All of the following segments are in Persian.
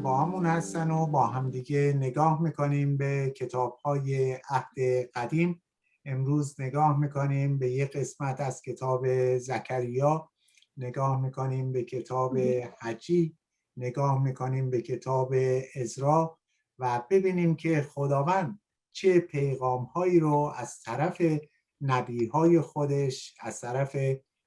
با همون هستن و با هم دیگه نگاه میکنیم به کتابهای عهد قدیم. امروز نگاه میکنیم به یک قسمت از کتاب زکریا، نگاه میکنیم به کتاب حجی، نگاه میکنیم به کتاب عزرا و ببینیم که خداوند چه پیغامهایی رو از طرف نبیهای خودش، از طرف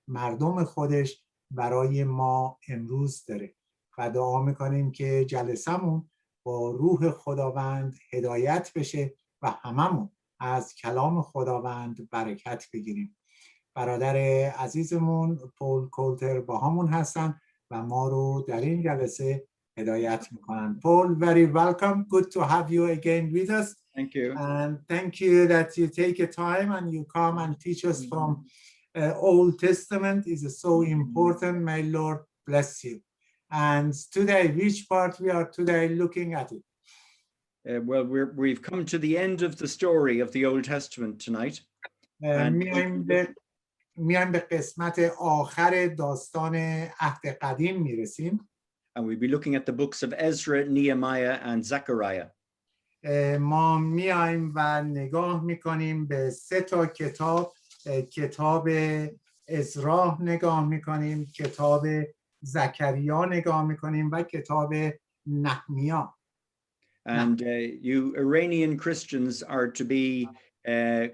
مردم خودش برای ما امروز داره و دعا میکنیم که جلسمون با روح خداوند هدایت بشه و هممون از کلام خداوند برکت بگیریم. برادر عزیزمون کولتر با همون هستن و ما رو در این جلسه هدایت میکنن. Paul, very welcome. Good to have you again with us. Thank you. And thank you that you take a time and you come and teach us from Old Testament. Is so important. May Lord bless you. And today, which part we are today looking at it? Well, we've come to the end of the story of the Old Testament tonight. میایم به قسمت آخر داستان عهد قدیم میرسیم. And we'll be looking at the books of Ezra, Nehemiah, and Zechariah. ما میایم و نگاه میکنیم به 3 تا کتاب، کتاب عزرا نگاه میکنیم، کتاب زکریا نگاه میکنیم و کتاب نهمیا. And you Iranian Christians are to be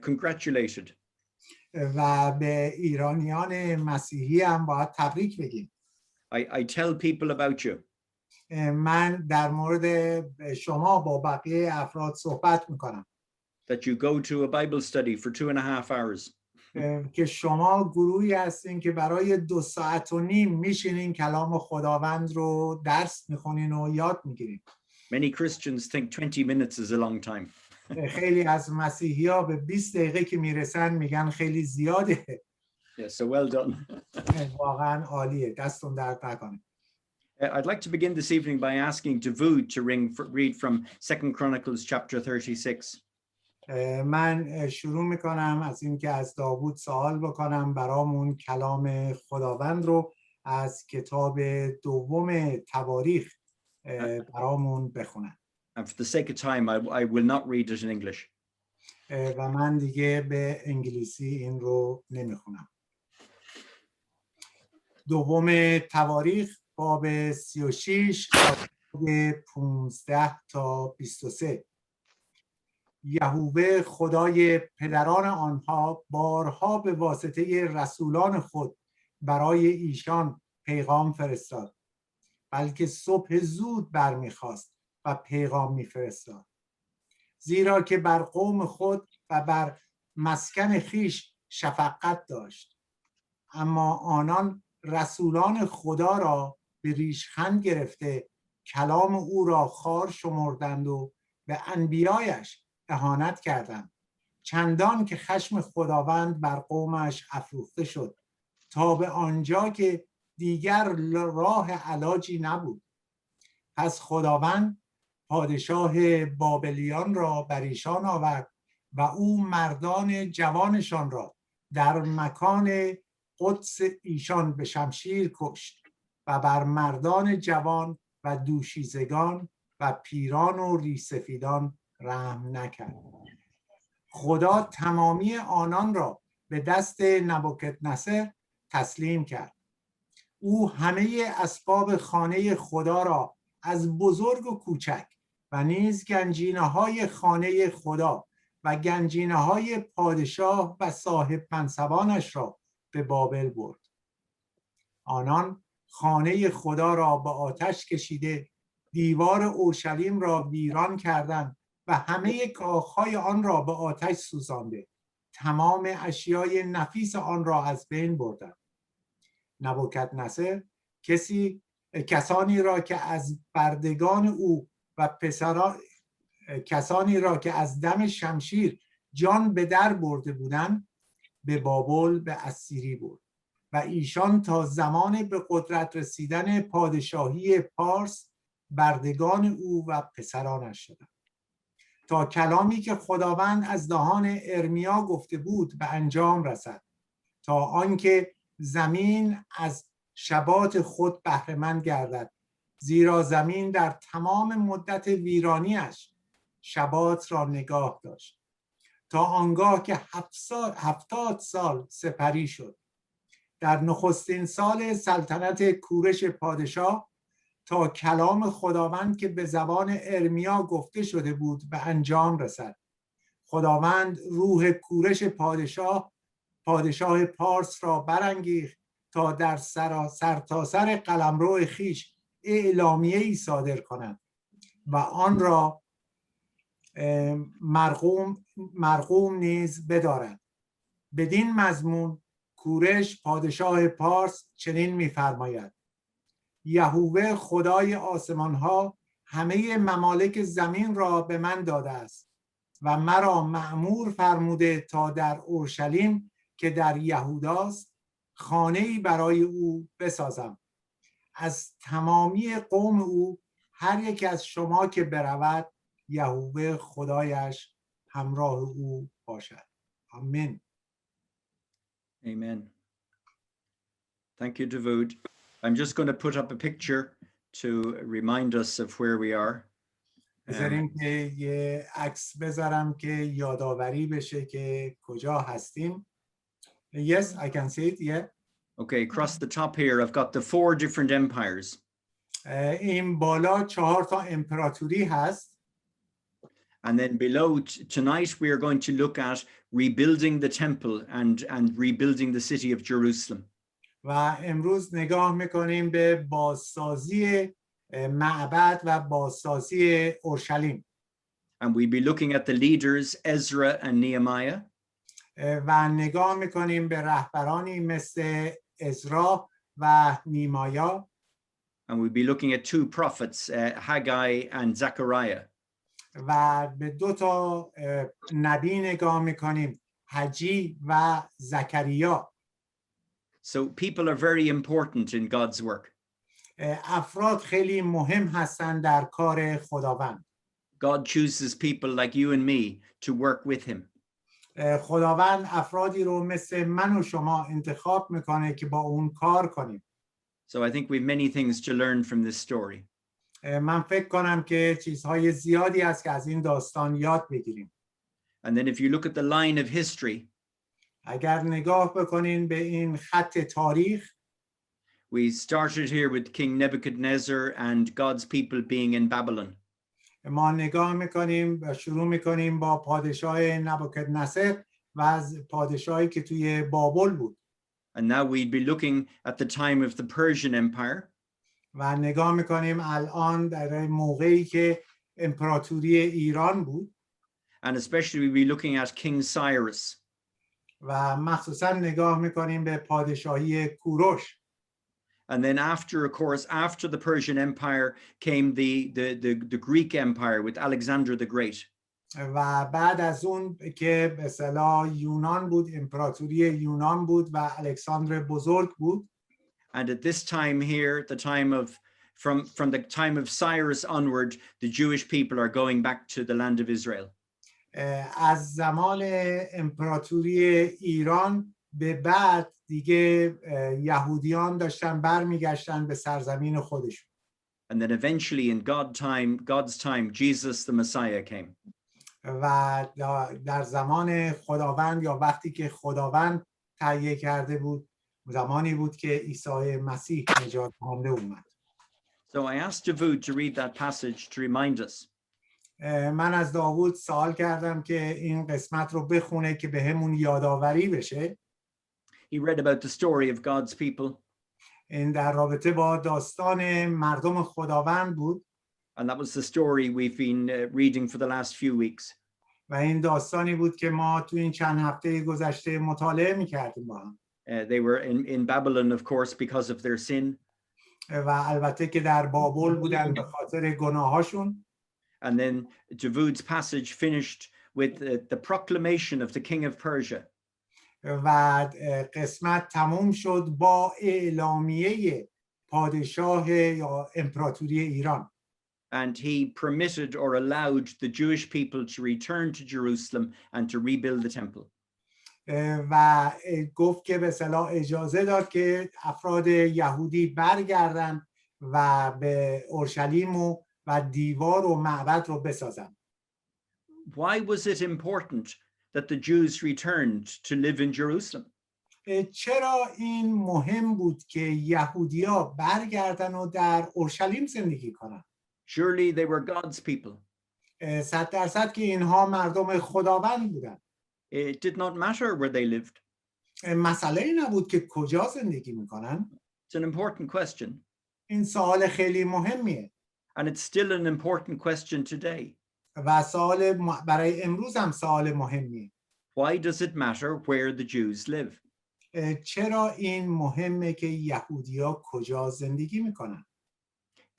congratulated. و به ایرانیان مسیحی هم باید تبریک بگیم. I tell people about you. من در مورد شما با بقیه افراد صحبت میکنم. That you go to a Bible study for 2.5 hours. که شما گروهی هستین که برای 2.5 ساعت میشینین کلام خداوند رو درس میخونین و یاد میگیرین. Many Christians think 20 minutes is a long time. خیلی از مسیحی ها به 20 دقیقه که میرسن میگن خیلی زیاده. Yes, so well done. واقعا عالیه، دستون درد نکنه. I'd like to begin this evening by asking Dawud to read from 2 Chronicles chapter 36. من شروع میکنم از این که از داود سوال بکنم برامون کلام خداوند رو از کتاب دوم تواریخ برامون بخونن. And for the sake of time, I will not read it in English. و من دیگه به انگلیسی این رو نمیخونم. دوم تواریخ باب 36 آیه 15 تا 23. یهوه خدای پدران آنها بارها به واسطه رسولان خود برای ایشان پیغام فرستاد، بلکه صبح زود برمیخواست و پیغام میفرستاد، زیرا که بر قوم خود و بر مسکن خیش شفقت داشت. اما آنان رسولان خدا را به ریشخند گرفته کلام او را خوار شمردند و به انبیایش اهانت کردند، چندان که خشم خداوند بر قومش افروخته شد تا به آنجا که دیگر راه علاجی نبود. پس خداوند پادشاه بابلیان را بر ایشان آورد و او مردان جوانشان را در مکان قدس ایشان به شمشیر کشت و بر مردان جوان و دوشیزگان و پیران و ریسفیدان رحم نکرد. خدا تمامی آنان را به دست نبوکدنصر تسلیم کرد. او همه اسباب خانه خدا را از بزرگ و کوچک و نیز گنجینه‌های خانه خدا و گنجینه‌های پادشاه و صاحب منصبانش را به بابل برد. آنان خانه خدا را به آتش کشیده، دیوار اورشلیم را ویران کردند و همه کاخهای آن را به آتش سوزانده، تمام اشیای نفیس آن را از بین بردند. نبوکدنصر کسانی را که از بردگان او و کسانی را که از دم شمشیر جان به در برده بودند به بابل به اسیری برد و ایشان تا زمان به قدرت رسیدن پادشاهی پارس بردگان او و پسرانش شدند، تا کلامی که خداوند از دهان ارمیا گفته بود به انجام رسد، تا آنکه زمین از شبات خود بهره مند گردد، زیرا زمین در تمام مدت ویرانیش شبات را نگاه داشت تا آنگاه که 70 سال سپری شد. در نخستین سال سلطنت کورش پادشاه تا کلام خداوند که به زبان ارمیا گفته شده بود به انجام رسد. خداوند روح کورش پادشاه پارس را برانگیخت تا در سرتاسر قلمرو خیش اعلامیه‌ای صادر کند و آن را مرقوم نیز بدارد. بدین مضمون کورش پادشاه پارس چنین می‌فرماید: یهوه خدای آسمان‌ها همه ممالک زمین را به من داده است و مرا مأمور فرموده تا در اورشلیم که در یهوداست خانه‌ای برای او بسازم. از تمامی قوم او هر یک از شما که برود یهوه خدایش همراه او باشد. آمین. Amen. Thank you, David. I'm just going to put up a picture to remind us of where we are. بذاریم که یه عکس بذارم که یادآوری بشه که کجا هستیم. Yes, I can see it. Yeah. Okay, across the top here, I've got the 4 different empires. این بالا 4 تا امپراتوری هست. And then below, tonight, we are going to look at rebuilding the temple and rebuilding the city of Jerusalem. و امروز نگاه میکنیم به بازسازی معبد و بازسازی اورشلیم. And we'll be looking at the leaders, Ezra and Nehemiah. و نگاه میکنیم به رهبرانی مثل عزرا و نیمایا. And we'll be looking at 2 prophets, Haggai and Zechariah. و به 2 تا نبی نگاه میکنیم، حجی و زکریا. So people are very important in God's work. افراد خیلی مهم هستند در کار خداوند. God chooses people like you and me to work with him. خداوند افرادی رو مثل من و شما انتخاب میکنه که با اون کار کنیم. So I think we have many things to learn from this story. من فکر کنم که چیزهای زیادی است که از این داستان یاد بگیریم. And then if you look at the line of history, اگر نگاه بکنین به این خط تاریخ، we started here with King Nebuchadnezzar and God's people being in Babylon. ما نگاه میکنیم و شروع میکنیم با پادشاه نبوکدنصر و از پادشاهی که توی بابل بود. And now we'd be looking at the time of the Persian Empire. و نگاه میکنیم الان در موقعی که امپراتوری ایران بود. And especially we'd be looking at King Cyrus. و مخصوصا نگاه میکنیم به پادشاهی کوروش. And then after, of course, after the Persian Empire came the Greek Empire with Alexander the Great. و بعد از اون که به اصطلاح یونان بود، امپراتوری یونان بود و الکساندر بزرگ بود. And at this time here, the time of from the time of Cyrus onward, the Jewish people are going back to the land of Israel. از زمان امپراتوری ایران به بعد دیگه یهودیان داشتن برمیگشتن به سرزمین خودشون. And then eventually in God's time, Jesus the Messiah came. و در زمان خداوند یا وقتی که خداوند تهیه کرده بود، زمانی بود که عیسی مسیح نجات دهنده اومد. So I asked David to read that passage to remind us. من از داود سوال کردم که این قسمت رو بخونه که به همون یادآوری بشه. He read about the story of God's people. این در رابطه با داستان مردم خداوند بود. And that was the story we've been reading for the last few weeks. و این داستانی بود که ما تو این چند هفته گذشته مطالعه می‌کردیم با هم. They were in Babylon, of course, because of their sin. و البته که در بابل بودن به خاطر گناهاشون. And then David's passage finished with the proclamation of the king of Persia. و قسمت تموم شد با اعلامیه پادشاه یا امپراتوری ایران. And he permitted or allowed the Jewish people to return to Jerusalem and to rebuild the temple. و گفت که به اصطلاح اجازه داد که افراد یهودی برگردن و به اورشلیم و دیوار و معبد رو بسازم. Why was it important that the Jews returned to live in Jerusalem? چرا این مهم بود که یهودیا برگردن و در اورشلیم زندگی کنن؟ Surely they were God's people. 100% که اینها مردم خداوند بودن. It did not matter where they lived. مسئله ای نبود که کجا زندگی میکنن. It's an important question. این سوال خیلی مهمیه. And it's still an important question today. و سوال برای امروز هم سوال مهمیه. Why does it matter where the Jews live? چرا این مهمه که یهودیا کجا زندگی میکنن؟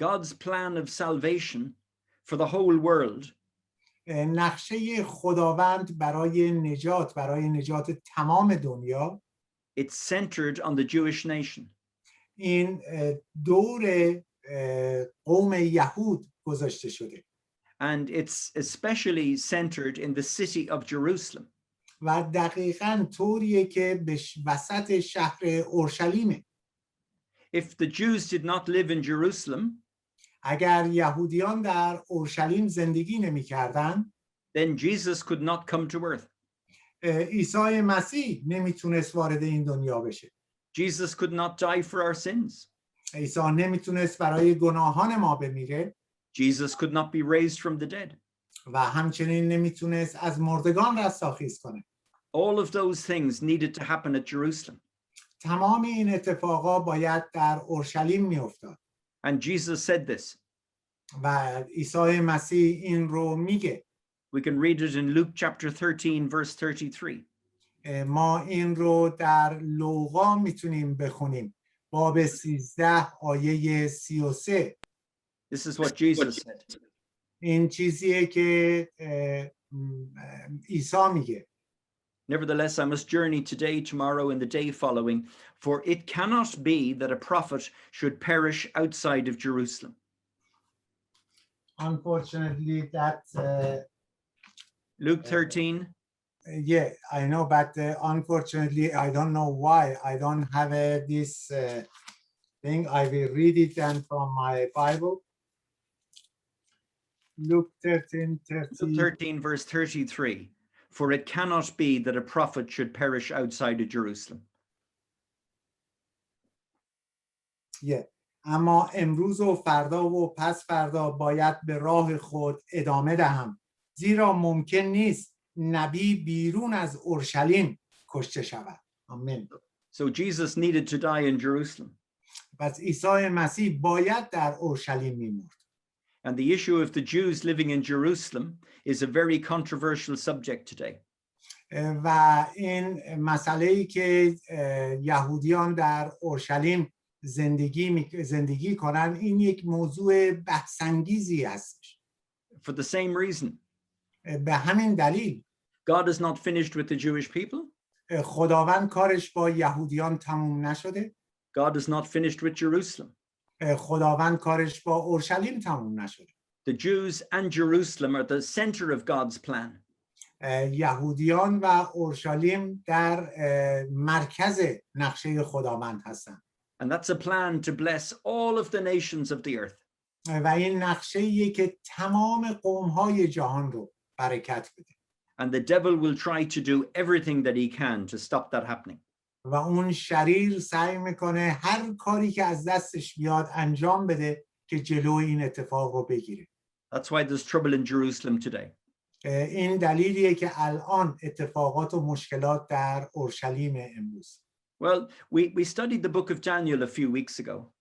God's plan of salvation for the whole world نقشه خداوند برای نجات تمام دنیا it's centered on the Jewish nation. این دور قوم یهود گذاشته شده. And it's especially centered in the city of Jerusalem. و دقیقاً طوریه که به وسط شهر اورشلیمه. If the Jews did not live in Jerusalem, اگر یهودیان در اورشلیم زندگی نمی‌کردند، then Jesus could not come to earth. عیسی مسیح نمیتونست وارد این دنیا بشه. Jesus could not die for our sins. عیسی نمیتونست برای گناهان ما بمیره. Jesus could not be raised from the dead. و همچنین نمیتونست از مردگان رستاخیز کنه. All of those things needed to happen at Jerusalem. تمام این اتفاقا باید در اورشلیم میافتاد. And Jesus said this. و عیسی مسیح این رو میگه. We can read it in Luke chapter 13 verse 33. ما این رو در لوقا میتونیم بخونیم. باب 13 آیه 33. This is what Jesus said. این چیزیه که عیسی میگه. Nevertheless, I must journey today, tomorrow, and the day following, for it cannot be that a prophet should perish outside of Jerusalem. Unfortunately, that Luke 13. Yeah, I know, but unfortunately, I don't know why I don't have this thing. I will read it then from my Bible. Luke 13 verse 33. For it cannot be that a prophet should perish outside of Jerusalem. Yeah. اما امروز و فردا و پس فردا باید به راه خود ادامه دهم. زیرا ممکن نیست نبی بیرون از اورشلیم کشته شود. آمین. So Jesus needed to die in Jerusalem. پس عیسی مسیح باید در اورشلیم می‌مرد. And the issue of the Jews living in Jerusalem is a very controversial subject today. و این مسئله‌ای که یهودیان در اورشلیم زندگی کنن این یک موضوع بحث‌انگیزی هستش. For the same reason. به همین دلیل. God is not finished with the Jewish people. خداوند کارش با یهودیان تموم نشده. God is not finished with Jerusalem. خداوند کارش با اورشلیم تموم نشده. The Jews and Jerusalem are the center of God's plan. یهودیان و اورشلیم در مرکز نقشه خداوند هستند. And that's a plan to bless all of the nations of the earth. و این نقشه‌ایه که تمام قوم‌های جهان رو برکت بده. And the devil will try to do everything that he can to stop that happening. و اون شریر سعی میکنه هر کاری که از دستش بیاد انجام بده که جلوی این اتفاق رو بگیره. That's why there's trouble in Jerusalem today. این دلیلیه که الان اتفاقات و مشکلات در اورشلیم امروز. Well, we studied the book of Daniel a few weeks ago.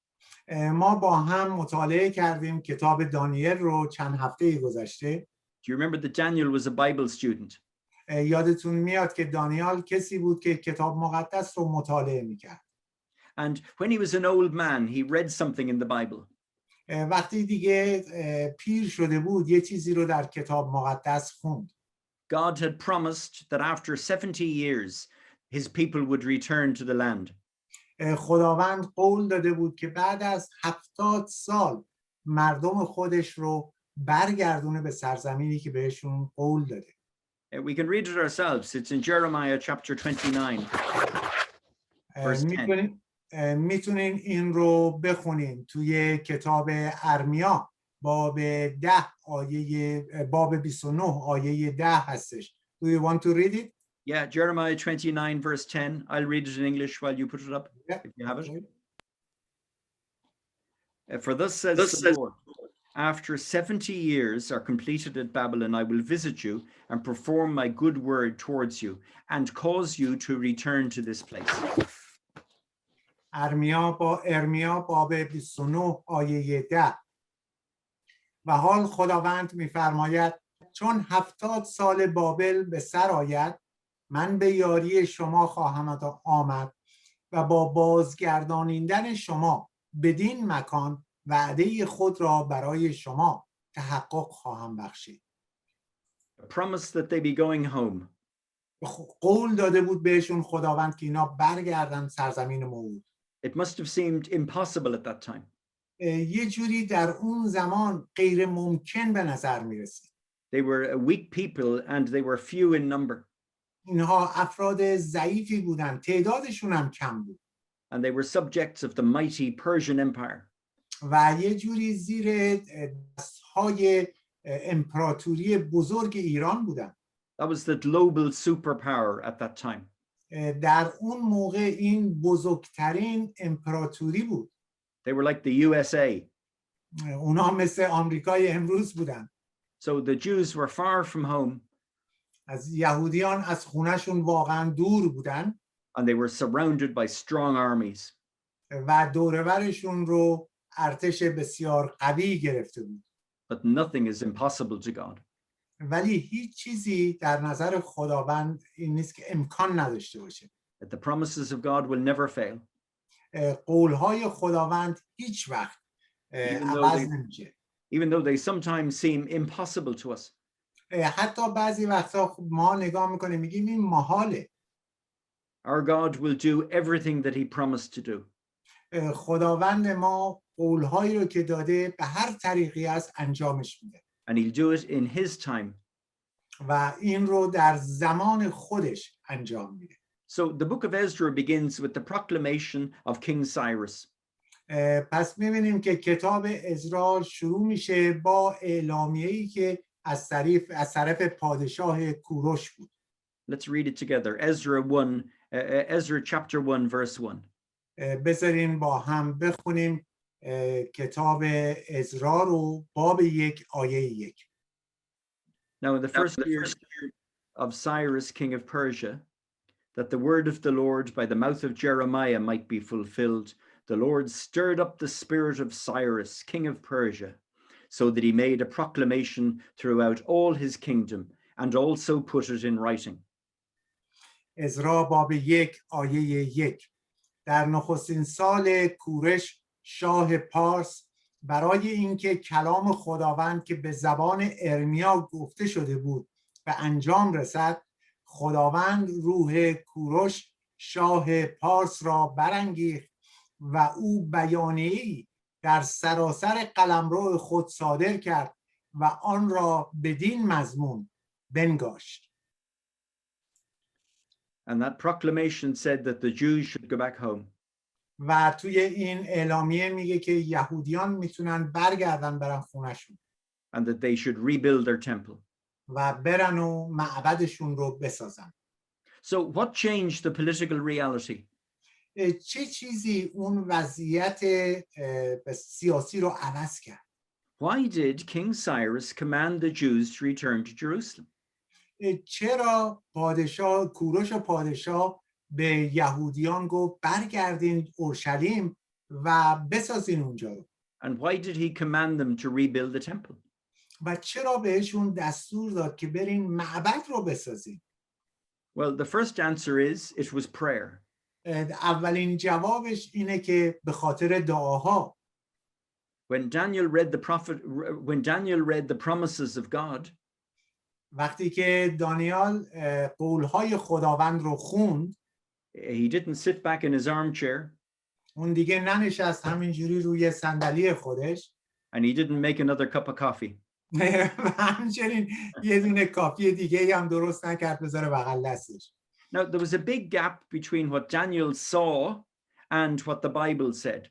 ما با هم مطالعه کردیم کتاب دانیل رو چند هفته گذشته. Do you remember that Daniel was a Bible student? یادتون میاد که دانیال کسی بود که کتاب مقدس رو مطالعه میکرد. And when he was an old man, he read something in the Bible. وقتی دیگه پیر شده بود یه چیزی رو در کتاب مقدس خوند. God had promised that after 70 years his people would return to the land. خداوند قول داده بود که بعد از 70 سال مردم خودش رو برگردونه به سرزمینی که بهشون قول داده. We can read it ourselves. It's in Jeremiah chapter 29. Verse 10. میتونین این رو بخونین توی کتاب ارمیا باب 29 آیه 10 هستش. Do you want to read it? Yeah, Jeremiah 29 verse 10. I'll read it in English while you put it up, if you have it. For thus says the Lord, after 70 years are completed at Babylon, I will visit you and perform my good word towards you and cause you to return to this place. ارمیا باب 29 آیه 10. و حال خداوند می‌فرماید چون 70 سال بابل به سر آید، من به یاری شما خواهم آمد و با بازگردانیدن شما بدین مکان وعده خود را برای شما تحقق خواهم بخشید. Promise that they be going home. قول داده بود بهشون خداوند که اینا برگردن سرزمین موعود. It must have seemed impossible at that time. یه جوری در اون زمان غیر ممکن به نظر می رسید. They were a weak people and they were few in number. اینها افراد ضعیفی بودن، تعدادشون هم کم بود. And they were subjects of the mighty Persian Empire. و یه جوری زیر دستهای امپراتوری بزرگ ایران بودن. That was the global superpower at that time. در اون موقع این بزرگترین امپراتوری بود. They were like the USA. اونا مثل آمریکای امروز بودن. So the Jews were far from home. از یهودیان از خونهشون واقعا دور بودن. And they were surrounded by strong armies. و دور و برشون رو ارتش بسیار قوی گرفته بود. But nothing is impossible to God. ولی هیچ چیزی در نظر خداوند این نیست که امکان نداشته باشه. That the promises of God will never fail. قولهای خداوند هیچ وقت عوض نمیشه. Even though they sometimes seem impossible to us. حتی بعضی وقتا ما نگاه میکنیم میگیم این محاله. Our God will do everything that he promised to do. خداوند ما قولهایی رو که داده به هر طریقی است انجامش میده. And he'll do it in his time. و این رو در زمان خودش انجام میده. So the book of Ezra begins with the proclamation of King Cyrus. پس میبینیم که کتاب عزرا شروع میشه با اعلامیه‌ای که از طرف پادشاه کوروش بود. Let's read it together. Ezra chapter 1 verse 1. بذارین با هم بخونیم کتاب عزرا رو باب 1 آیه 1. Now in the first year of Cyrus king of Persia, that the word of the Lord by the mouth of Jeremiah might be fulfilled, the Lord stirred up the spirit of Cyrus king of Persia, so that he made a proclamation throughout all his kingdom and also put it in writing. عزرا باب 1 آیه 1. در نخستین سال کورش شاه پارس برای اینکه کلام خداوند که به زبان ارمیا گفته شده بود به انجام رسد، خداوند روح کوروش شاه پارس را برانگیخت و او بیانیه‌ای در سراسر قلمرو خود صادر کرد و آن را بدین مضمون بنگاشت. And that proclamation said that the Jews should go back home. و توی این اعلامیه میگه که یهودیان میتونن برگردن برن خونهشون. And that they should rebuild their temple. و برن و معبدشون رو بسازن. So what changed the political reality? چه چیزی اون وضعیت سیاسی رو عوض کرد؟ Why did King Cyrus command the Jews to return to Jerusalem? چرا کوروش پادشاه به یهودیان گفت برگردین اورشلیم و بسازین اونجا رو؟ And why did he command them to rebuild the temple? و چرا بهشون دستور داد که برین معبد رو بسازین؟ Well, the first answer is it was prayer. اولین جوابش اینه که به خاطر دعاها. When Daniel read the promises of God, وقتی که دانیال قولهای خداوند رو خوند، he didn't sit back in his armchair. اون دیگه ننشست همینجوری روی صندلی خودش. And he didn't make another cup of coffee. همچنین یه دونه کافی دیگه هم درست نکرد بذاره بغل دستش. Now, there was a big gap between what Daniel saw and what the Bible said.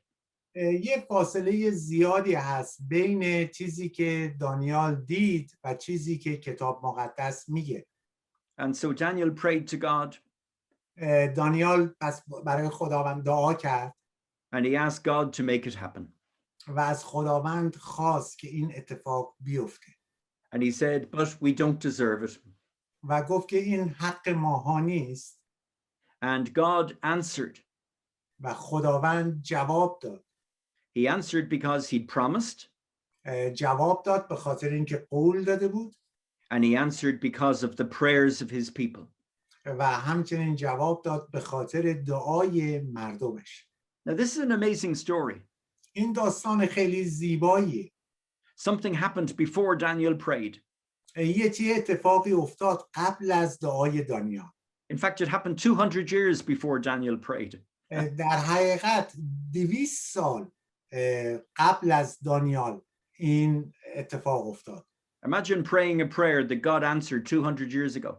یه فاصله زیادی هست بین چیزی که دانیال دید و چیزی که کتاب مقدس میگه. And so Daniel prayed to God, دانیال پس برای خداوند دعا کرد and he asked God to make it happen. و از خداوند خواست که این اتفاق بیفته. And he said, but we don't deserve it. و گفت که این حق ماها نیست. And God answered. و خداوند جواب داد. He answered because he'd promised. جواب داد به خاطر اینکه قول داده بود. And he answered because of the prayers of his people. و همچنین جواب داد به خاطر دعای مردمش. Now this is an amazing story. این داستان خیلی زیباییه. Something happened before Daniel prayed. یه اتفاقی افتاد قبل از دعای دانیال. In fact, it happened 200 years before Daniel prayed. در حقیقت 200 سال قبل از دانیال این اتفاق افتاد. Imagine praying a prayer that God answered 200 years ago.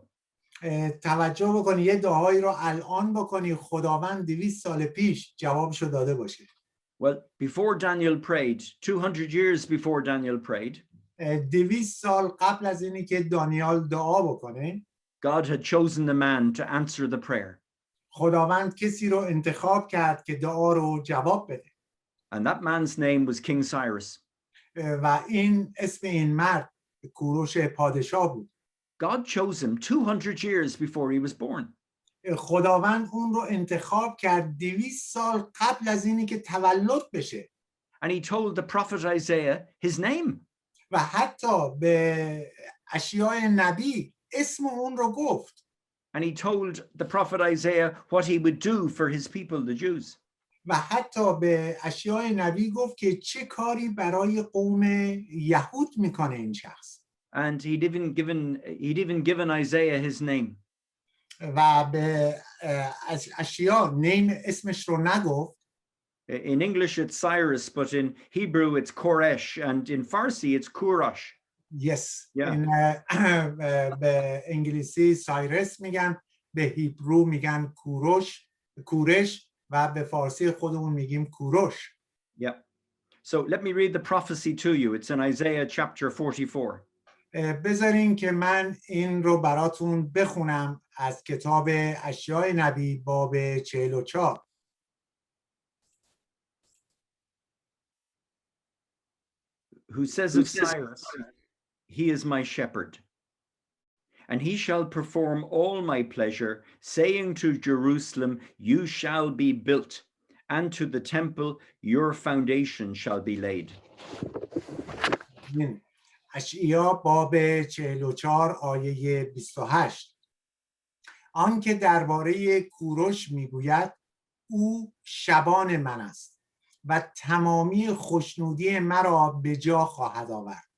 توجه بکنی یه دعایی رو الان بکنی خداوند 200 سال پیش جوابشو داده باشه. Well, before Daniel prayed, 200 years before Daniel prayed, 200 سال قبل از اینی که دانیال دعا بکنه، God had chosen the man to answer the prayer. خداوند کسی رو انتخاب کرد که دعا رو جواب بده. And that man's name was King Cyrus. و اسم این مرد کوروش پادشاه بود. God chose him 200 years before he was born. خداوند اون رو انتخاب کرد 200 سال قبل از اینی که تولد بشه. And he told the prophet Isaiah his name. و حتی به اشعیا نبی اسم اون رو گفت. And he told the prophet Isaiah what he would do for his people, the Jews. و حتی به اشعیا نبی گفت که چه کاری برای قوم یهود میکنه این شخص. And he'd even given Isaiah his name. و به اشعیا اسمش رو نگفت. In English it's Cyrus, but in Hebrew it's Koresh, and in Farsi it's Kurash. Yes. Yeah. به انگلیسی سایرس میگن، به هیبرو میگن کورش و به فارسی خودمون میگیم کوروش. Yeah. So let me read the prophecy to you. It's in Isaiah chapter 44. بذارین که من این رو براتون بخونم از کتاب اشعیا نبی باب 44. Who says of Cyrus, he is my shepherd, and he shall perform all my pleasure, saying to Jerusalem, you shall be built, and to the temple, your foundation shall be laid. اشعیا باب 44 آیه 28. آنکه درباره کوروش میگوید او شبان من است و تمامی خوشنودی مرا به جا خواهد آورد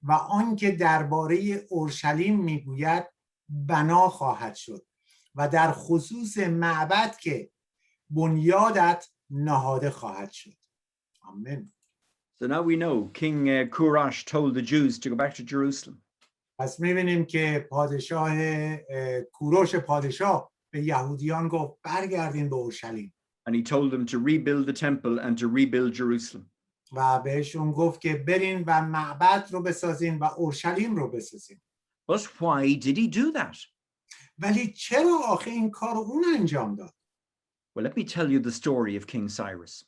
و آنکه درباره اورشلیم میگوید بنا خواهد شد و در خصوص معبد که بنیادت نهاده خواهد شد. آمین. So now we know King Kurash told the Jews to go back to Jerusalem. پس می‌بینیم که کوروش پادشاه به یهودیان گفت برگردین به اورشلیم. And he told them to rebuild the temple and to rebuild Jerusalem. و بهشون گفت که برین و معبد رو بسازین و اورشلیم رو بسازین. But why did he do that? ولی چرا آخه این کار رو اون انجام داد؟ Well, let me tell you the story of King Cyrus.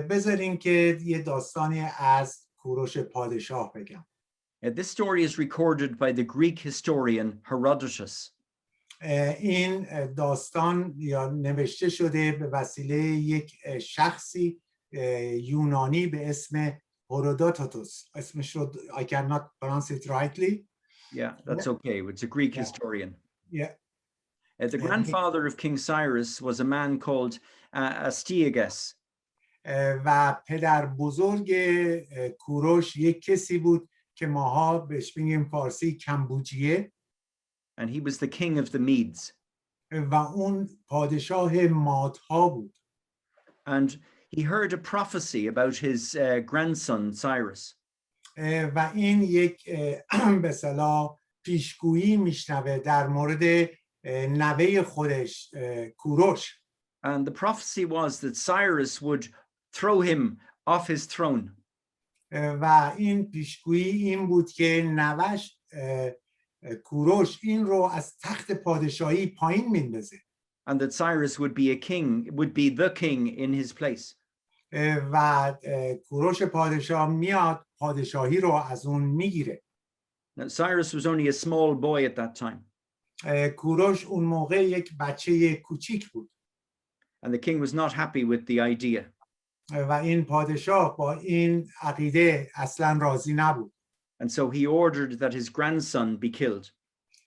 بذارین که یه داستانی از کوروش پادشاه بگم. This story is recorded by the Greek historian Herodotus. این داستان یا نوشته شده به وسیله یک شخصی یونانی به اسم هرودوتوس. اسمش رو I cannot pronounce it rightly. Yeah, that's okay. It's a Greek historian. Yeah. The grandfather of King Cyrus was a man called Astyages. و پدر بزرگ کوروش یک کسی بود که ماها بهش میگیم فارسی کمبوجیه. And he was the king of the Medes. و اون پادشاه مادها بود. And he heard a prophecy about his grandson Cyrus. و این یک به اصطلاح پیشگویی میشنوه در مورد نوه خودش کوروش. And the prophecy was that Cyrus would throw him off his throne. و این پیشگویی این بود که نوش کوروش این رو از تخت پادشاهی پایین میندازه. And that Cyrus would be the king in his place. و کوروش پادشاه میاد پادشاهی رو از اون میگیره. Now, Cyrus was only a small boy at that time. کوروش اون موقع یک بچه کوچیک بود. And the king was not happy with the idea. و این پادشاه با این عقیده اصلا راضی نبود. And so he ordered that his grandson be killed.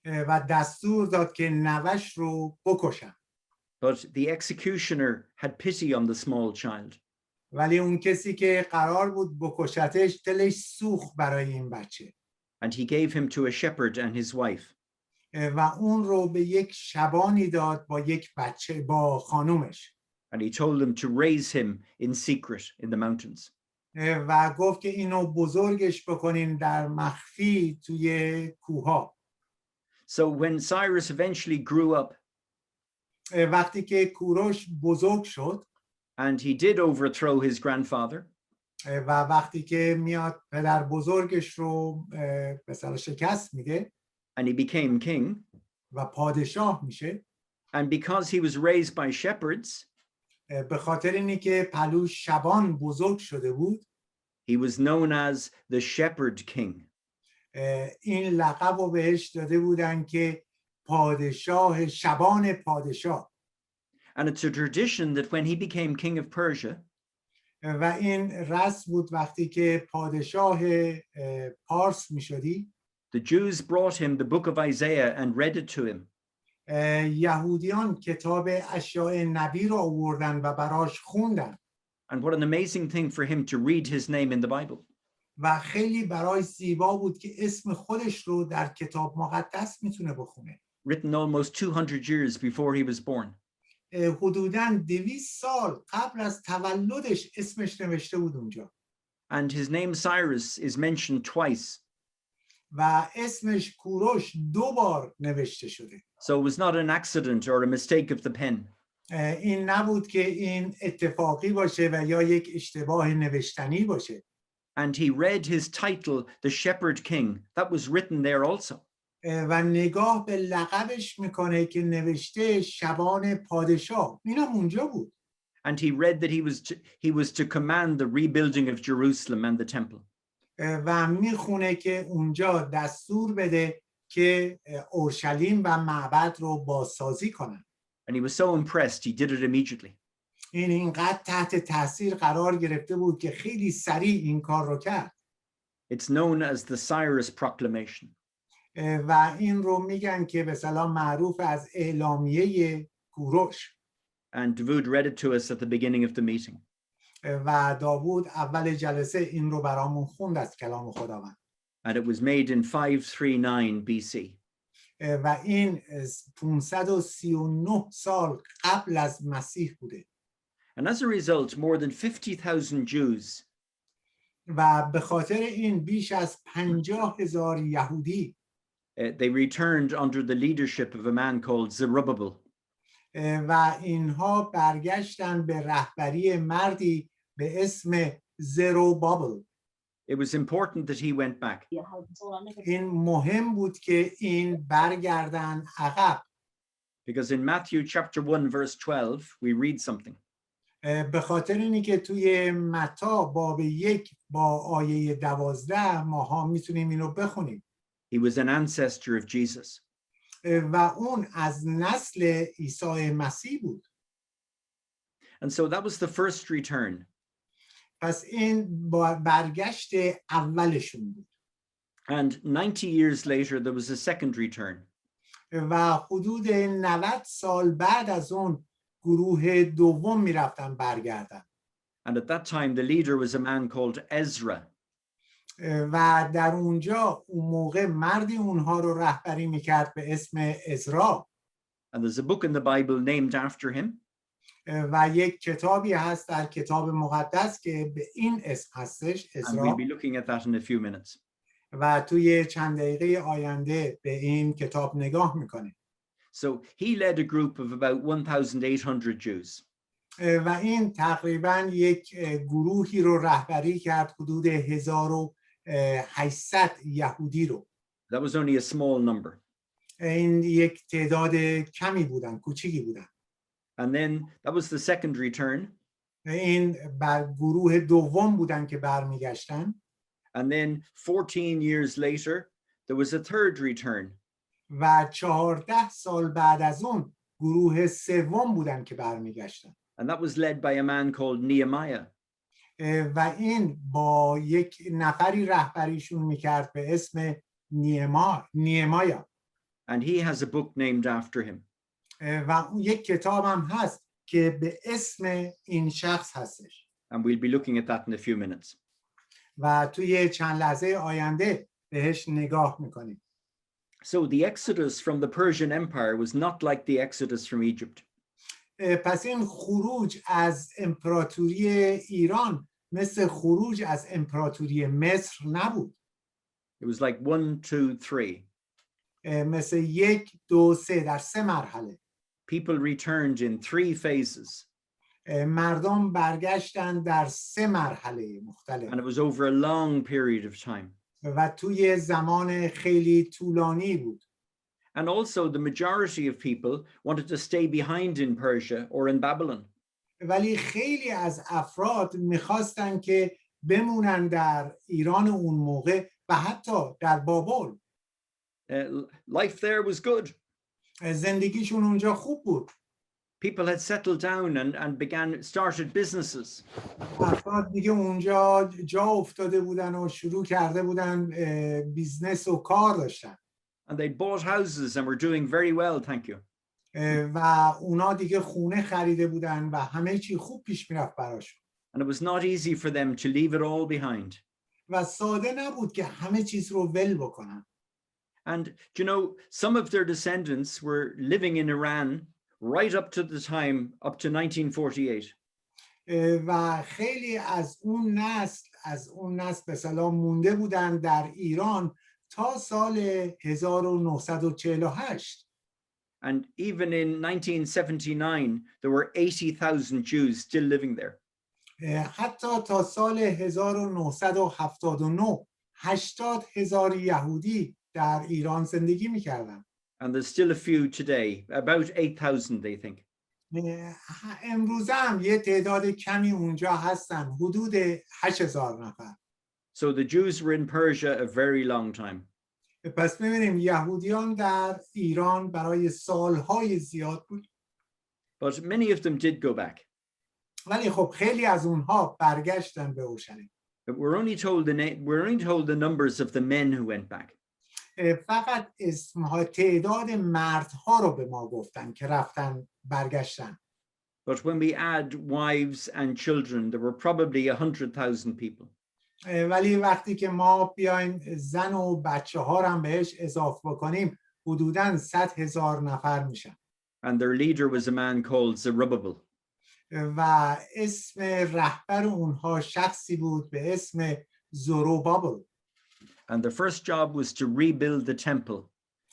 و دستور داد که نوش رو بکشن. But the executioner had pity on the small child. ولی اون کسی که قرار بود بکشتش دلش سوخت برای این بچه. And he gave him to a shepherd and his wife. و اون رو به یک شبانی داد با یک بچه با خانومش. And he told them to raise him in secret in the mountains. و گفت که اینو بزرگش بکنین در مخفی توی کوها. So when Cyrus eventually grew up, وقتی که کوروش بزرگ شد and he did overthrow his grandfather, و وقتی که میاد پدر بزرگش رو مثلا شکست میده and he became king, و پادشاه میشه. and because he was raised by shepherds, به خاطر اینی که پلوش شبان بزرگ شده بود. he was known as the shepherd king. این لقب رو بهش داده بودن که پادشاه شبان پادشاه. And it's a tradition that when he became king of Persia, و این رسم بود وقتی که پادشاه پارس میشدی. the Jews brought him the book of Isaiah and read it to him. یهودیان کتاب اشعیا نبی رو آوردن و براش خوندن. And what an amazing thing for him to read his name in the Bible. و خیلی برای زیبا بود که اسم خودش رو در کتاب مقدس میتونه بخونه. Written almost 200 years before he was born. حدوداً 200 سال قبل از تولدش اسمش نوشته بود اونجا. And his name Cyrus is mentioned twice. و اسمش کوروش 2 بار نوشته شده. So it was not an accident or a mistake of the pen. این نبود که این اتفاقی باشه و یا یک اشتباه نوشتنی باشه. And he read his title, the Shepherd King. That was written there also. و نگاه به لقبش میکنه که نوشته شبان پادشاه. اینم اونجا بود. And he read that he was to command the rebuilding of Jerusalem and the temple. و میخونه که اونجا دستور بده که اورشلیم و معبد رو بازسازی کنن. And he was so impressed, he did it immediately. این اینقدر تحت تاثیر قرار گرفته بود که خیلی سریع این کار رو کرد. It's known as the Cyrus Proclamation. و این رو میگن که به اصطلاح معروف از اعلامیه کوروش. And David read it to us at the beginning of the meeting. و داود اول جلسه این رو برامون خوند از کلام خداوند. And it was made in 539 BC. و این 539 سال قبل از مسیح بوده. And as a result, more than 50,000 Jews و به خاطر این بیش از 50,000 یهودی they returned under the leadership of a man called Zerubbabel. و اینها برگشتن به رهبری مردی به اسم زروبابل. It was important that he went back. این مهم بود که این برگردن عقب. Because in Matthew chapter 1 verse 12 we read something. به خاطر اینی که توی متی باب 1 با آیه 12 ماها میتونیم اینو بخونیم. He was an ancestor of Jesus. و اون از نسل عیسی مسیح بود. And so that was the first return. پس این برگشت اولشون بود. And 90 years later there was a second return. و حدود 90 سال بعد از اون گروه دوم میرفتن برگردن. And at that time the leader was a man called Ezra. و در اونجا اون موقع مردی اونها رو رهبری میکرد به اسم ازرا. And there's a book in the Bible named after him. و یک کتابی هست در کتاب مقدس که به این اسم هستش، And ازرا. we'll be looking at that in a few minutes. و توی چند دقیقه آینده به این کتاب نگاه میکنه. So he led a group of about 1,800 Jews. و این تقریبا یک گروهی رو رهبری کرد، حدود 1800 یهودی رو. That was only a small number. این یک تعداد کمی بودن، کوچیکی بودن. And then that was the second return. این بر گروه دوم بودن که برمیگشتن. And then 14 years later, there was a third return. و 14 سال بعد از اون گروه سوم بودن که برمیگشتن. And that was led by a man called Nehemiah. و این با یک نفری رهبریشون میکرد به اسم نهمیا. And he has a book named after him. و یک کتاب هم هست که به اسم این شخص هستش. And we'll be looking at that in a few minutes. و توی چند لحظه آینده بهش نگاه میکنیم. So the exodus from the Persian Empire was not like the exodus from Egypt. پس این خروج از امپراتوری ایران مثل خروج از امپراتوری مصر نبود. It was like 1, 2, 3. مثل 1، 2، 3 در 3 مرحله. People returned in 3 phases. مردم برگشتن در 3 مرحله مختلف. And it was over a long period of time. و توی زمان خیلی طولانی بود. And also the majority of people wanted to stay behind in Persia or in Babylon. ولی خیلی از افراد میخواستن که بمونن در ایران اون موقع و حتی در بابل. Life there was good. زندگیشون اونجا خوب بود. People had settled down and started businesses. افراد دیگه اونجا جا افتاده بودن و شروع کرده بودن بیزنس و کار داشتن. And they bought houses and were doing very well, thank you. و اونا دیگه خونه خریده بودن و همه چی خوب پیش میرفت براشون. And it was not easy for them to leave it all behind. و ساده نبود که همه چیز رو ول بکنن. And you know, some of their descendants were living in Iran right up to the time up to 1948. و خیلی از اون نسل به اصطلاح مونده بودن در ایران تا سال 1948. And even in 1979 there were 80,000 Jews still living there. حتی تا سال 1979 80,000 یهودی در ایران زندگی می‌کردند. And there's still a few today, about 8,000 they think. امروز هم یه تعداد کمی اونجا هستن، حدود 8,000 نفر. So the Jews were in Persia a very long time. پس می‌بینیم یهودیان در ایران برای سالهای زیاد بود. But many of them did go back. ولی خب خیلی از اونها برگشتن به اورشلیم. We're only told the numbers of the men who went back. فقط اسمها تعداد مردها رو به ما گفتن که رفتن برگشتن. But when we add wives and children, there were probably 100,000 people. ولی وقتی که ما بیایم زن و بچه ها رو هم بهش اضافه بکنیم حدوداً 100,000 نفر میشن. And their leader was a man called Zerubbabel. و اسم رهبر اونها شخصی بود به اسم زروبابل. And the first job was to rebuild the temple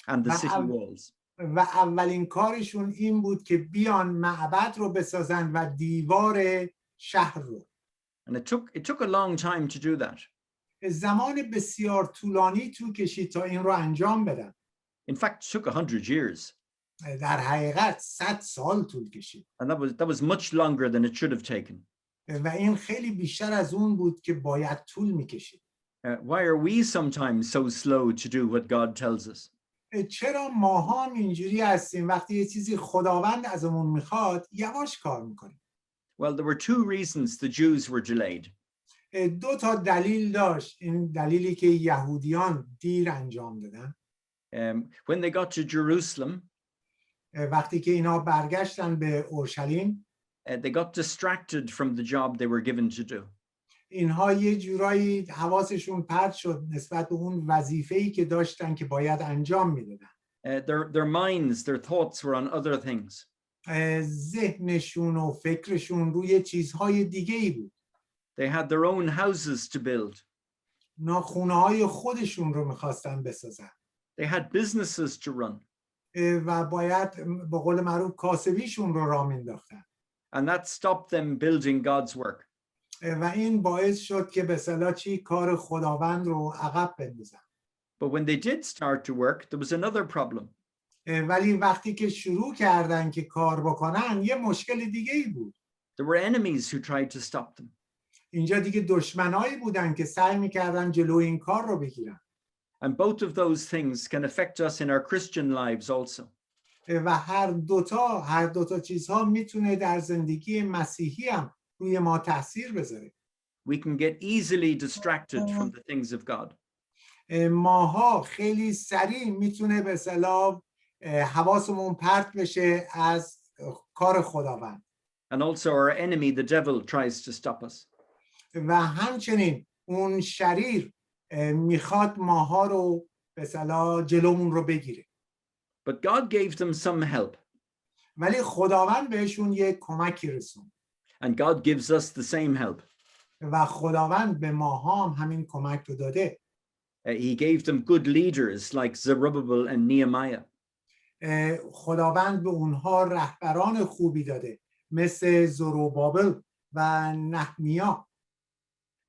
and the city walls. و اولین کارشون این بود که بیان معبد رو بسازن و دیوار شهر رو. And it took a long time to do that. زمان بسیار طولانی طول کشید تا این رو انجام بدن. In fact, it took 100 years. در حقیقت 100 سال طول کشید. And that was much longer than it should have taken. و این خیلی بیشتر از اون بود که باید طول می‌کشید. Why are we sometimes so slow to do what God tells us? چرا ماها هم اینجوری هستیم وقتی یه چیزی خداوند ازمون میخواد یواش کار میکنیم؟ Well, there were 2 reasons the Jews were delayed. 2 تا دلیل داشت. این دلیلی که یهودیان دیر انجام دادن. When they got to Jerusalem, وقتی که اینا برگشتن به اورشلیم، they got distracted from the job they were given to do. اینها یه جورایی حواسشون پرت شد نسبت به اون وظیفه‌ای که داشتن که باید انجام میدادن. Their minds, their thoughts were on other things. ذهنشون و فکرشون روی چیزهای دیگه‌ای بود. They had their own houses to build. اونا خونه‌های خودشون رو می‌خواستن بسازن. They had businesses to run. و باید به قول معروف کاسبیشون رو راه مینداختن. And that stopped them building God's work. و این باعث شد که به اصطلاح چی کار خداوند رو عقب بندازن. But when they did start to work, there was another problem. ولی وقتی که شروع کردن که کار بکنن یه مشکل دیگه ای بود. There were enemies who tried to stop them. اینجا دیگه دشمنایی بودن که سعی میکردن جلوی این کار رو بگیرن. And both of those things can affect us in our Christian lives also. و هر دوتا چیزها میتونه در زندگی مسیحی هم روی ما تاثیر بذاره. We can get easily distracted from the things of God. ماها خیلی سریع میتونه به اصطلاح حواسمون پرت بشه از کار خداوند. And also our enemy, the devil, tries to stop us. و همچنین اون شریر میخواد ماها رو به اصطلاح جلومون رو بگیره. But God gave them some help. ولی خداوند بهشون یک کمکی رسوند. And God gives us the same help. و خداوند به ماها هم همین کمک رو داده. He gave them good leaders like Zerubbabel and Nehemiah. خداوند به اونها رهبران خوبی داده مثل زروبابل و نهمیا.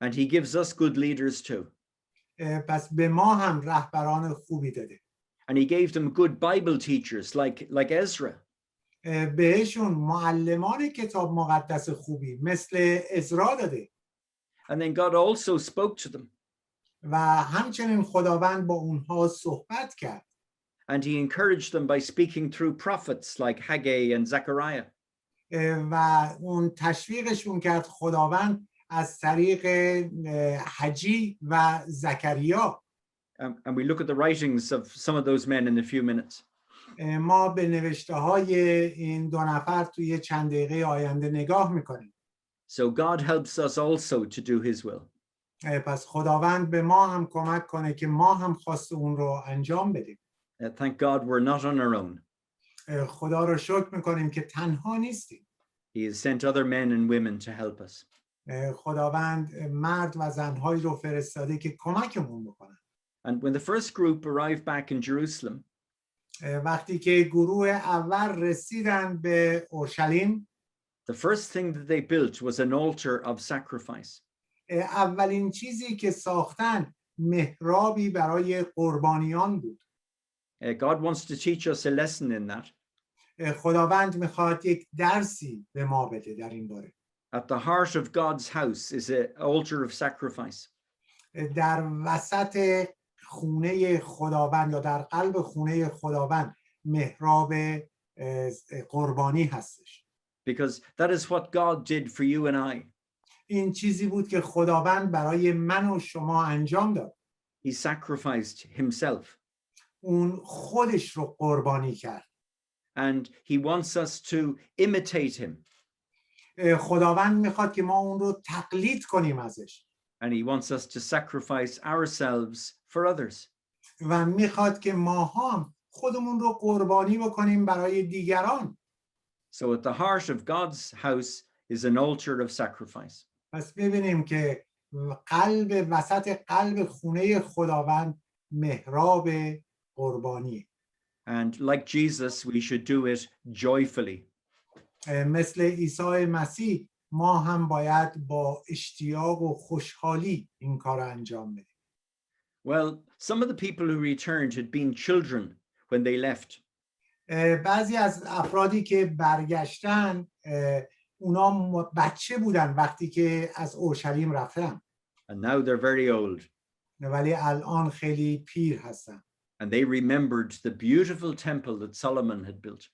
And he gives us good leaders too. پس به ما هم رهبران خوبی داده. And he gave them good Bible teachers like Ezra. بهشون معلمان کتاب مقدس خوبی مثل عزرا داده. And then God also spoke to them. و همچنین خداوند با اونها صحبت کرد. And he encouraged them by speaking through prophets like Haggai and Zechariah. و اون تشویقشون کرد خداوند از طریق حجی و زکریا. And we look at the writings of some of those men in a few minutes. ما به نوشته های این دو نفر توی چند دقیقه آینده نگاه میکنیم. So God helps us also to do his will. پس خداوند به ما هم کمک کنه که ما هم خواست اون رو انجام بدیم. Thank God we're not on our own. خدا رو شکر میکنیم که تنها نیستیم. He has sent other men and women to help us. خداوند مرد و زنهایی رو فرستاده که کمکمون بکنن. And when the first group arrived back in Jerusalem, وقتی که گروه اول رسیدن به اورشلیم، the first thing that they built was an altar of sacrifice. اولین چیزی که ساختن محرابی برای قربانیان بود. God wants to teach us a lesson in that. خداوند میخواد یک درسی به ما بده در این باره. At the heart of God's house is an altar of sacrifice. در وسط خونه خداوند یا در قلب خونه خداوند محراب قربانی هستش. Because that is what God did for you and I. این چیزی بود که خداوند برای من و شما انجام داد. He sacrificed himself. اون خودش رو قربانی کرد. And he wants us to imitate him. خداوند میخواد که ما اون رو تقلید کنیم ازش. And he wants us to sacrifice ourselves for others. و میخواد که ما هم خودمون رو قربانی بکنیم برای دیگران. So at the heart of God's house is an altar of sacrifice. پس ببینیم که وسط قلب خونه خداوند محراب قربانی. And like Jesus, we should do it joyfully. مثل عیسی مسیح ما هم باید با اشتیاق و خوشحالی این کار انجام بدیم. Well, some of the people who returned had been children when they left. بعضی از افرادی که برگشتن اونا بچه بودن وقتی که از اورشلیم رفتن. And now they're very old. ولی الان خیلی پیر هستن. And they remembered the beautiful temple that Solomon had built.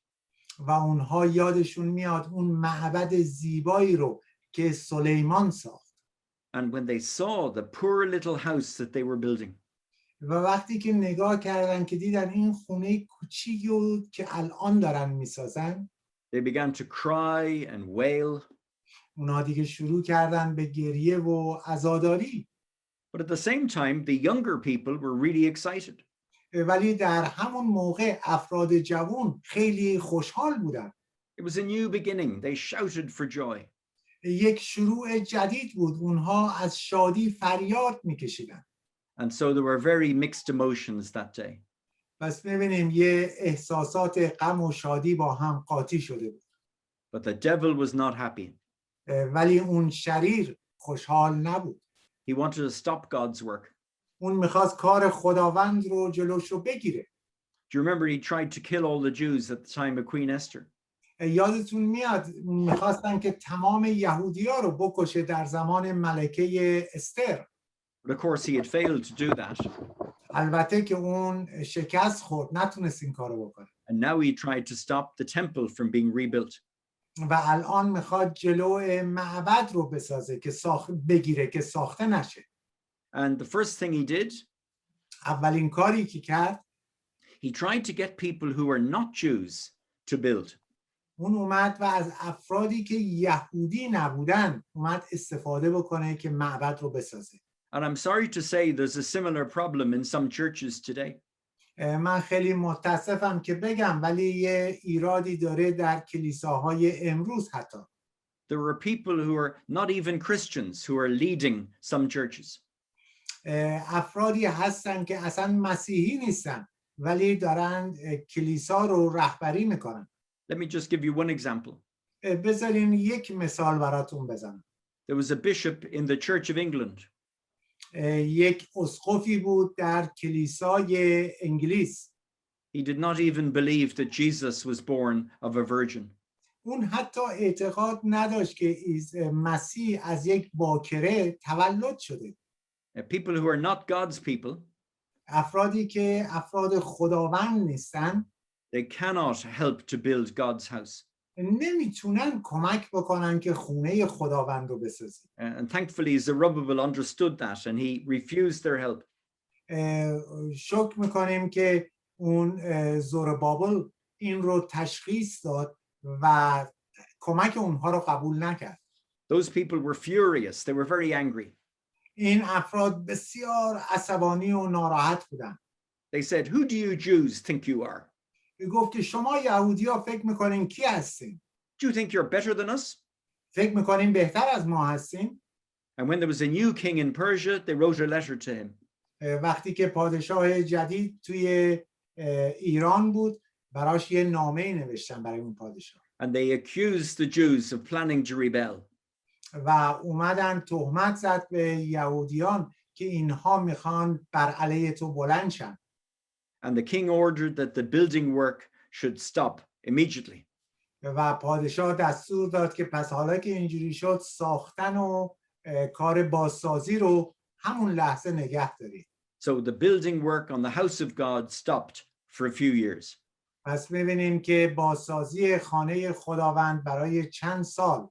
و اونها یادشون میاد اون معبد زیبایی رو که سلیمان ساخت. And when they saw the poor little house that they were building, و وقتی که نگاه کردن که دیدن این خونه کوچیکی رو که الان دارن میسازن، they began to cry and wail. اونا دیگه شروع کردن به گریه و عزاداری. But at the same time, the younger people were really excited. ولی در همون موقع افراد جوان خیلی خوشحال بودن. It was a new beginning. They shouted for joy. یک شروع جدید بود. اونها از شادی فریاد میکشیدن. And so there were very mixed emotions that day. پس می‌بینیم یه احساسات غم و شادی با هم قاطی شده بود. But the devil was not happy. ولی اون شریر خوشحال نبود. He wanted to stop God's work. اون می‌خواست کار خداوند رو جلوش رو بگیره. Do you remember he tried to kill all the Jews at the time of Queen Esther? یادتون میاد می‌خواستن که تمام یهودی‌ها رو بکشه در زمان ملکه استر. But of course he had failed to do that. البته که اون شکست خورد، نتونست این کارو بکنه. And now he tried to stop the temple from being rebuilt. و الان میخواد جلو معبد رو بسازه که بگیره که ساخته نشه. And the first thing he did, اولین کاری که کرد، he tried to get people who were not Jews to build. اون اومد و از افرادی که یهودی نبودن اومد استفاده بکنه که معبد رو بسازه. And I'm sorry to say there's a similar problem in some churches today. من خیلی متاسفم که بگم ولی یه ایرادی داره در کلیساهای امروز حتی. There are people who are not even Christians who are leading some churches. افرادی هستن که اصلا مسیحی نیستن ولی دارن کلیسا رو رهبری میکنن. Let me just give you one example. بذارین یک مثال براتون بزنم. There was a bishop in the Church of England. یک اسقفی بود در کلیسای انگلیس. He did not even believe that Jesus was born of a virgin. اون حتی اعتقاد نداشت که مسیح از یک باکره تولد شده. People who are not God's people, افرادی که افراد خداوند نیستن، they cannot help to build God's house. نمیتونن کمک بکنن که خونه خداوند رو بسازن. And thankfully Zerubbabel understood that and he refused their help. شکر میکنیم که اون زربابل این رو تشخیص داد و کمک اونها رو قبول نکرد. Those people were furious. They were very angry. این افراد بسیار عصبانی و ناراحت بودن. They said, "Who do you Jews think you are? گفت که شما یهودی‌ها فکر میکنین کی هستین؟ Do you think you're better than us?" فکر میکنین بهتر از ما هستین؟ And when there was a new king in Persia, they wrote a letter to him. وقتی که پادشاه جدید توی ایران بود، براش یه نامه‌ای نوشتن برای اون پادشاه. And they accused the Jews of planning to rebel. و اومدن تهمت زد به یهودیان که اینها میخوان بر علیه تو بلند شن. And the king ordered that the building work should stop immediately. و پادشاه دستور داد که پس حالا که اینجوری شد ساختن و کار بازسازی رو همون لحظه نگه دارید. So the building work on the house of God stopped for a few years. پس می‌بینیم که بازسازی خانه خداوند برای چند سال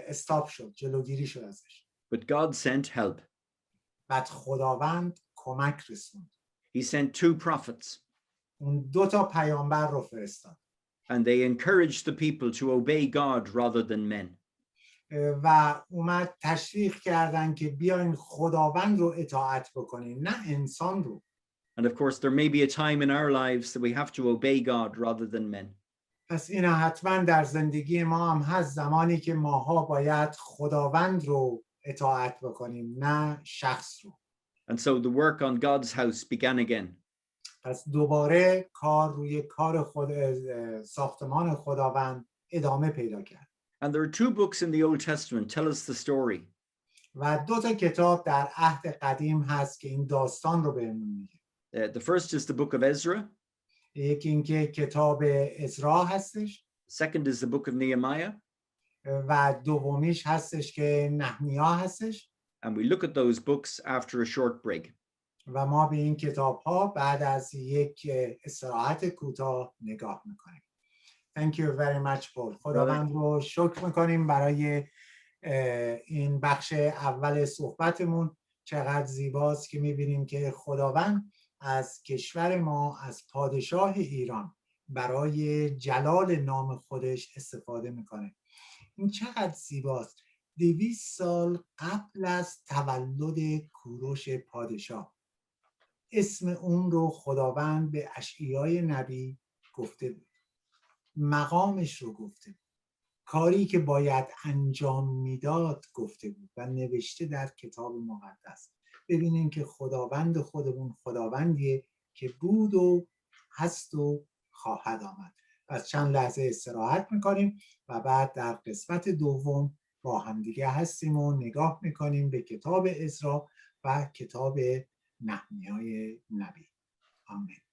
استاپ شد، جلوگیری شد ازش. But God sent help. بعد خداوند کمک رسوند. He sent 2 prophets. اون 2 تا پیامبر رو فرستاد. And they encouraged the people to obey God rather than men. و اومد تشویق کردن که بیاین خداوند رو اطاعت بکنین نه انسان رو. And of course there may be a time in our lives that we have to obey God rather than men. پس این حتما در زندگی ما هم هست، زمانی که ماها باید خداوند رو اطاعت بکنیم نه شخص رو. And so the work on God's house began again. پس دوباره کار روی کار ساختمان خداوند ادامه پیدا کرد. And there are 2 books in the Old Testament tell us the story. و 2 تا کتاب در عهد قدیم هست که این داستان رو بهمون میگه. The first is the book of Ezra. یکی اینکه کتاب عزرا هستش. Second is the book of Nehemiah. و دومیش هستش که نحمیا هستش. And we look at those books after a short break. و ما به این کتاب‌ها بعد از یک استراحت کوتاه نگاه می‌کنیم. Thank you very much Paul. خداوند رو شکر می‌کنیم برای این بخش اول صحبتمون. چقدر زیباست که می‌بینیم که خداوند از کشور ما، از پادشاه ایران برای جلال نام خودش استفاده می‌کنه. این چقدر زیباست. 200 سال قبل از تولد کوروش پادشاه اسم اون رو خداوند به اشعیای نبی گفته بود. مقامش رو گفته بود. کاری که باید انجام میداد گفته بود و نوشته در کتاب مقدس. ببینین که خداوند خودمون خداوندیه که بود و هست و خواهد آمد. پس چند لحظه استراحت میکنیم و بعد در قسمت دوم با همدیگه هستیم و نگاه میکنیم به کتاب عزرا و کتاب نحمیای نبی. آمین.